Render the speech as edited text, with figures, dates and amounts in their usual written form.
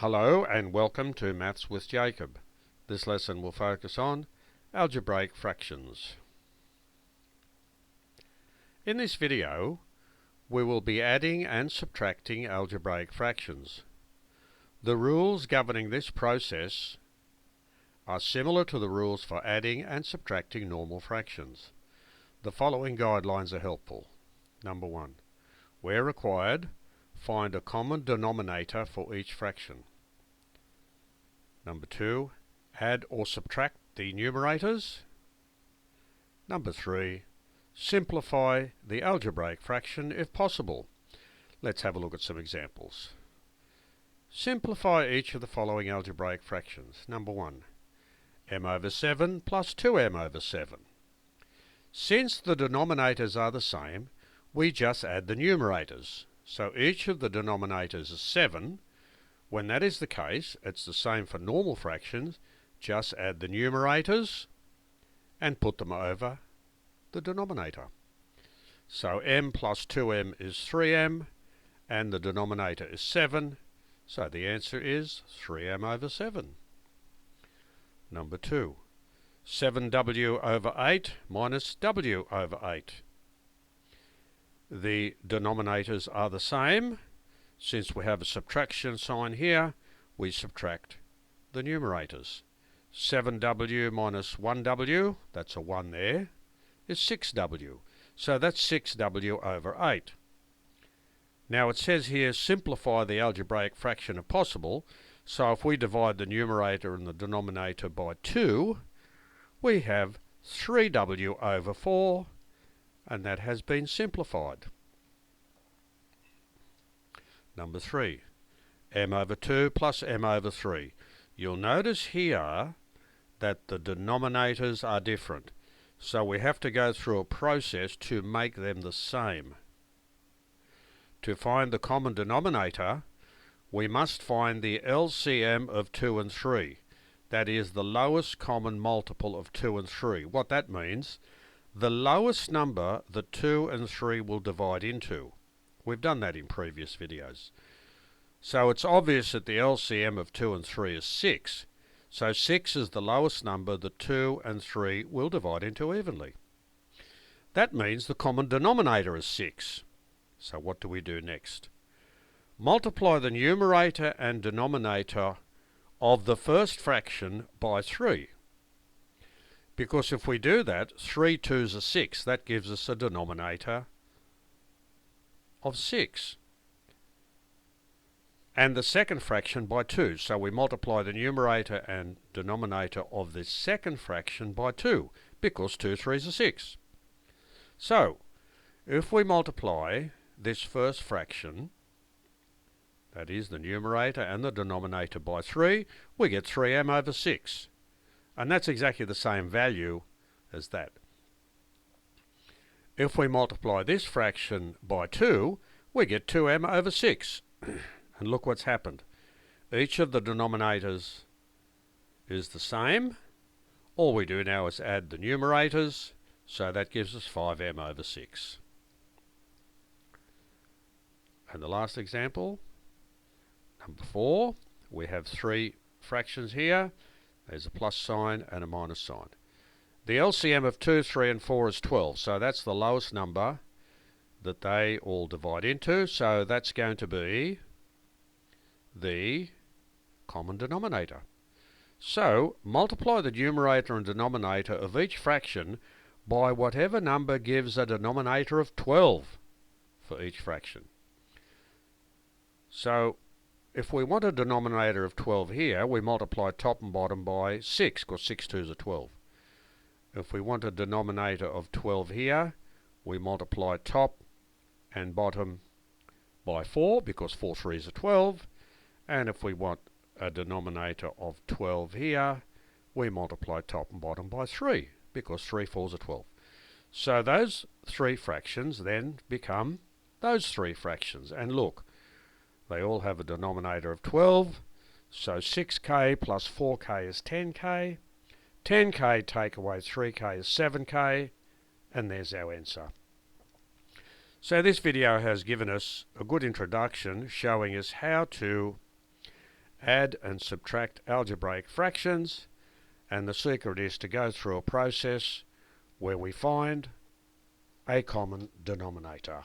Hello and welcome to Maths with Jacob. This lesson will focus on algebraic fractions. In this video, we will be adding and subtracting algebraic fractions. The rules governing this process are similar to the rules for adding and subtracting normal fractions. The following guidelines are helpful. Number 1. Where required, find a common denominator for each fraction. Number 2, add or subtract the numerators. Number 3, simplify the algebraic fraction if possible. Let's have a look at some examples. Simplify each of the following algebraic fractions. Number 1, m over 7 plus 2m over 7. Since the denominators are the same, we just add the numerators. So each of the denominators is 7. When that is the case, it's the same for normal fractions. Just add the numerators and put them over the denominator. So m plus 2m is 3m and the denominator is 7. So the answer is 3m over 7. Number 2. 7w over 8 minus w over 8. The denominators are the same. Since we have a subtraction sign here, we subtract the numerators. 7w minus 1w, that's a 1 there, is 6w. So that's 6w over 8. Now it says here simplify the algebraic fraction if possible. So if we divide the numerator and the denominator by 2, we have 3w over 4, and that has been simplified. Number 3, m over 2 plus m over 3. You'll notice here that the denominators are different. So we have to go through a process to make them the same. To find the common denominator, we must find the LCM of 2 and 3. That is the lowest common multiple of 2 and 3. What that means, the lowest number that 2 and 3 will divide into. We've done that in previous videos. So it's obvious that the LCM of 2 and 3 is 6. So 6 is the lowest number that 2 and 3 will divide into evenly. That means the common denominator is 6. So what do we do next? Multiply the numerator and denominator of the first fraction by 3. Because if we do that, 3 2s are 6. That gives us a denominator of 6. And the second fraction by 2. So we multiply the numerator and denominator of the second fraction by 2, because 2 3s are 6. So, if we multiply this first fraction, that is the numerator and the denominator by 3, we get 3m over 6. And that's exactly the same value as that. If we multiply this fraction by 2, we get 2m over 6. And look what's happened. Each of the denominators is the same. All we do now is add the numerators, so that gives us 5m over 6. And the last example, number 4, we have 3 fractions here. There's a plus sign and a minus sign. The LCM of 2, 3 and 4 is 12, so that's the lowest number that they all divide into, so that's going to be the common denominator. So, multiply the numerator and denominator of each fraction by whatever number gives a denominator of 12 for each fraction. So, if we want a denominator of 12 here, we multiply top and bottom by 6, because 6 2s are 12. If we want a denominator of 12 here, we multiply top and bottom by 4, because 4 3s are 12. And if we want a denominator of 12 here, we multiply top and bottom by 3, because 3 4s are 12. So those 3 fractions then become those 3 fractions. And look, they all have a denominator of 12. So 6k plus 4k is 10k. 10k take away 3k is 7k. And there's our answer. So this video has given us a good introduction showing us how to add and subtract algebraic fractions, and the secret is to go through a process where we find a common denominator.